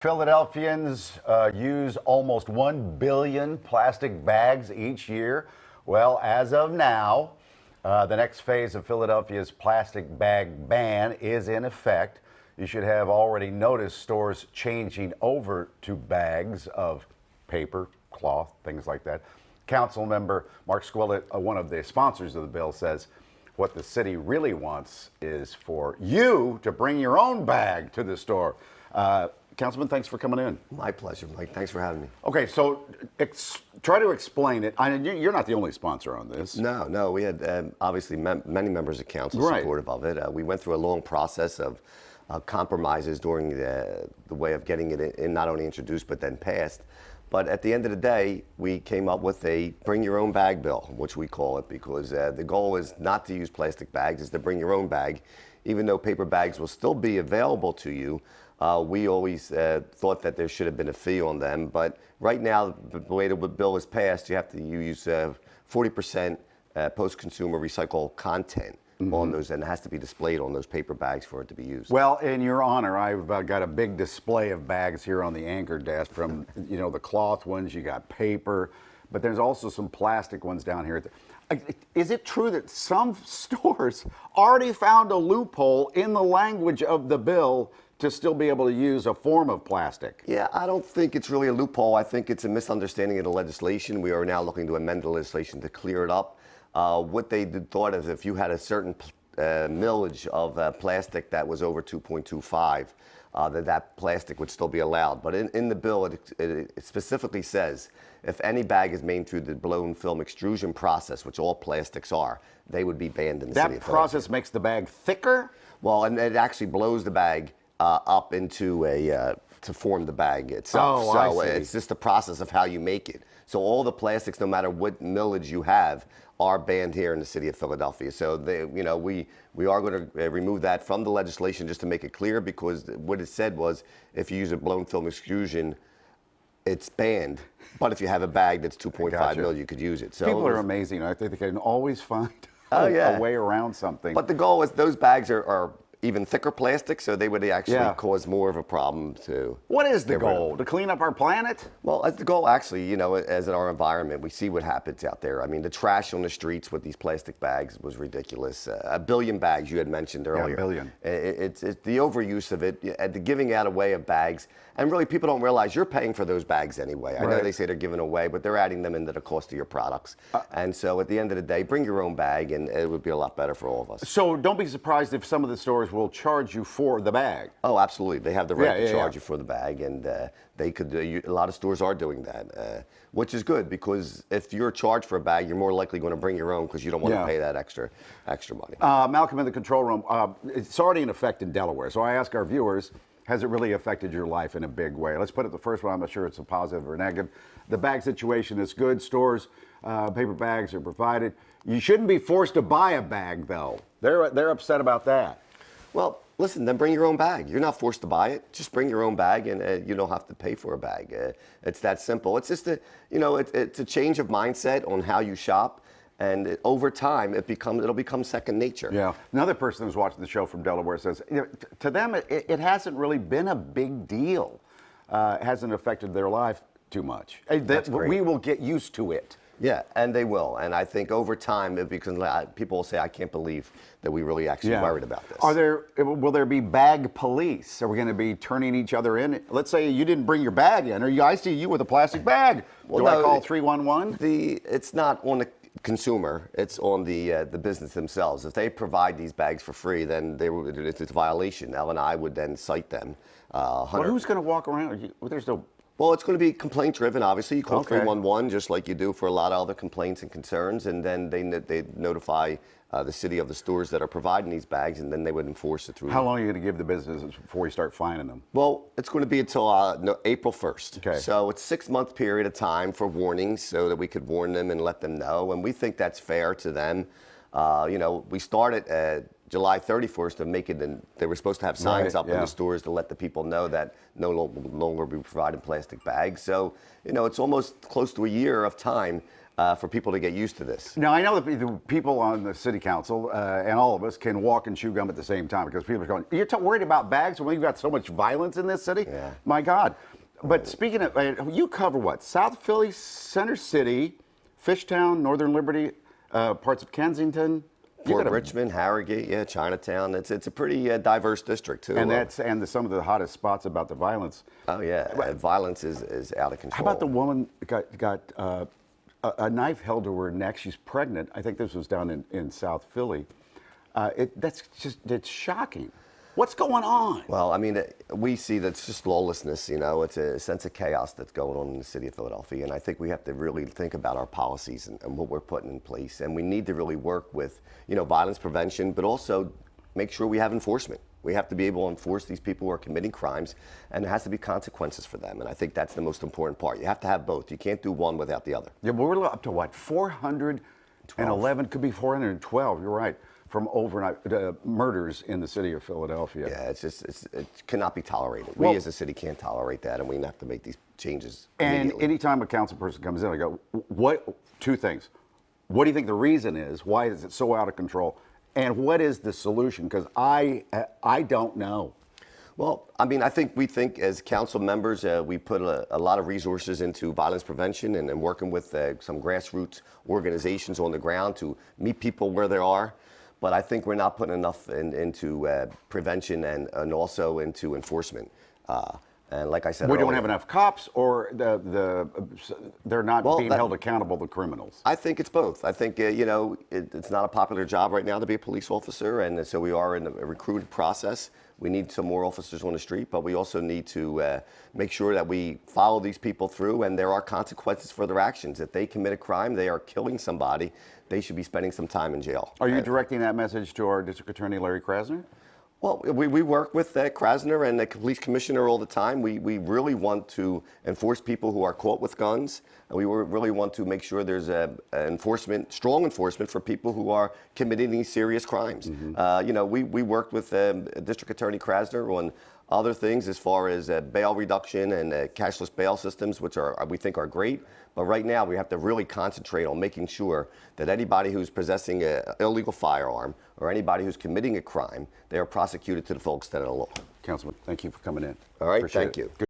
Philadelphians use almost 1 billion plastic bags each year. Well, as of now, the next phase of Philadelphia's plastic bag ban is in effect. You should have already noticed stores changing over to bags of paper, cloth, things like that. Council member Mark Squillett, one of the sponsors of the bill, says what the city really wants is for you to bring your own bag to the store. Councilman, thanks for coming in. My pleasure, Mike. Thanks for having me. Okay, so try to explain it. You're not the only sponsor on this. No. We had obviously many members of council supportive of it. We went through a long process of compromises during the way of getting it in, not only introduced but then passed. But at the end of the day, we came up with a bring your own bag bill, which we call it, because the goal is not to use plastic bags, is to bring your own bag. Even though paper bags will still be available to you, we always thought that there should have been a fee on them. But right now, the way the bill is passed, you have to use 40% post-consumer recycled content on those, and it has to be displayed on those paper bags for it to be used. Well, in your honor, I've got a big display of bags here on the anchor desk, from the cloth ones. You got paper, but there's also some plastic ones down here. Is it true that some stores already found a loophole in the language of the bill to still be able to use a form of plastic? Yeah, I don't think it's really a loophole. I think it's a misunderstanding of the legislation. We are now looking to amend the legislation to clear it up. What they thought is if you had a certain millage of plastic that was over 2.25, that plastic would still be allowed. But in the bill, it specifically says if any bag is made through the blown film extrusion process, which all plastics are, they would be banned in the city of Philadelphia. That process makes the bag thicker? Well, and it actually blows the bag up into to form the bag itself. Oh, so I see. It's just the process of how you make it. So all the plastics, no matter what millage you have, are banned here in the city of Philadelphia. So we are going to remove that from the legislation just to make it clear, because what it said was if you use a blown film extrusion, it's banned. But if you have a bag that's 2.5 mil, you could use it. So people are amazing. I think they can always find a way around something. But the goal is those bags are even thicker plastic, so they would actually cause more of a problem to. What is the goal? To clean up our planet? Well, the goal actually, as in our environment, we see what happens out there. I mean, the trash on the streets with these plastic bags was ridiculous. 1 billion bags you had mentioned earlier. Yeah, 1 billion. It's the overuse of it, the giving out away of bags. And really, people don't realize you're paying for those bags anyway. I know they say they're giving away, but they're adding them into the cost of your products. And so at the end of the day, bring your own bag, and it would be a lot better for all of us. So don't be surprised if some of the stores will charge you for the bag. Oh, absolutely. They have the right to charge you for the bag, and they could. A lot of stores are doing that, which is good, because if you're charged for a bag, you're more likely going to bring your own, because you don't want to pay that extra money. Malcolm in the control room, it's already in effect in Delaware. So I ask our viewers, has it really affected your life in a big way? Let's put it the first one. I'm not sure it's a positive or negative. The bag situation is good. Stores, paper bags are provided. You shouldn't be forced to buy a bag, though. They're upset about that. Well, listen, then bring your own bag. You're not forced to buy it. Just bring your own bag, and you don't have to pay for a bag. It's that simple. It's just it's a change of mindset on how you shop. And over time, it'll become second nature. Yeah. Another person who's watching the show from Delaware says, to them, it hasn't really been a big deal. It hasn't affected their life too much. That's great. We will get used to it. Yeah, and they will. And I think over time, people will say, I can't believe that we really actually worried about this. Will there be bag police? Are we going to be turning each other in? Let's say you didn't bring your bag in, or I see you with a plastic bag. Do I call 311? It's not on the consumer, it's on the business themselves. If they provide these bags for free, then it's a violation. Now, and I would then cite them. Well, who's going to walk around? There's no. Well, it's going to be complaint driven. Obviously, you call 311 just like you do for a lot of other complaints and concerns, and then they notify the city of the stores that are providing these bags, and then they would enforce it through. How long are you going to give the businesses before you start fining them? Well, it's going to be until April 1st. Okay. So it's a 6-month period of time for warnings, so that we could warn them and let them know, and we think that's fair to them. We started July 31st of making they were supposed to have signs up in the stores to let the people know that no longer be providing plastic bags. So, it's almost close to a year of time for people to get used to this. Now, I know that the people on the city council and all of us can walk and chew gum at the same time because people are going, you're worried about bags when you've got so much violence in this city? Yeah. My God. But speaking of, you cover what? South Philly, Center City, Fishtown, Northern Liberty, parts of Kensington. Port Richmond, Harrogate, yeah, Chinatown. It's a pretty diverse district too. And some of the hottest spots about the violence. Oh yeah, violence is out of control. How about the woman got a knife held to her neck? She's pregnant. I think this was down in South Philly. It's shocking. What's going on? Well, I mean, we see that's just lawlessness, you know. It's a sense of chaos that's going on in the city of Philadelphia. And I think we have to really think about our policies and what we're putting in place. And we need to really work with, you know, violence prevention, but also make sure we have enforcement. We have to be able to enforce these people who are committing crimes, and there has to be consequences for them. And I think that's the most important part. You have to have both. You can't do one without the other. Yeah, but we're up to what, 411, could be 412, you're right, from overnight murders in the city of Philadelphia. Yeah, it cannot be tolerated. We as a city can't tolerate that, and we have to make these changes And anytime a council person comes in, I go, two things. What do you think the reason is? Why is it so out of control? And what is the solution? Because I don't know. Well, I mean, we think as council members, we put a lot of resources into violence prevention and working with some grassroots organizations on the ground to meet people where they are. But I think we're not putting enough into prevention and also into enforcement. And like I said, We don't have enough cops, or they're not being held accountable, the criminals. I think it's both. I think you know, it's not a popular job right now to be a police officer, and so we are in a recruiting process. We need some more officers on the street, but we also need to make sure that we follow these people through, and there are consequences for their actions. If they commit a crime, they are killing somebody, they should be spending some time in jail. Are you directing that message to our District Attorney, Larry Krasner? Well, we work with Krasner and the police commissioner all the time. We really want to enforce people who are caught with guns, and we really want to make sure there's strong enforcement for people who are committing these serious crimes. Mm-hmm. You know, we worked with District Attorney Krasner on other things as far as bail reduction and cashless bail systems, which we think are great. But right now, we have to really concentrate on making sure that anybody who's possessing an illegal firearm or anybody who's committing a crime, they are prosecuted to the full extent of the law. Councilman, thank you for coming in. All right, Appreciate thank it. you.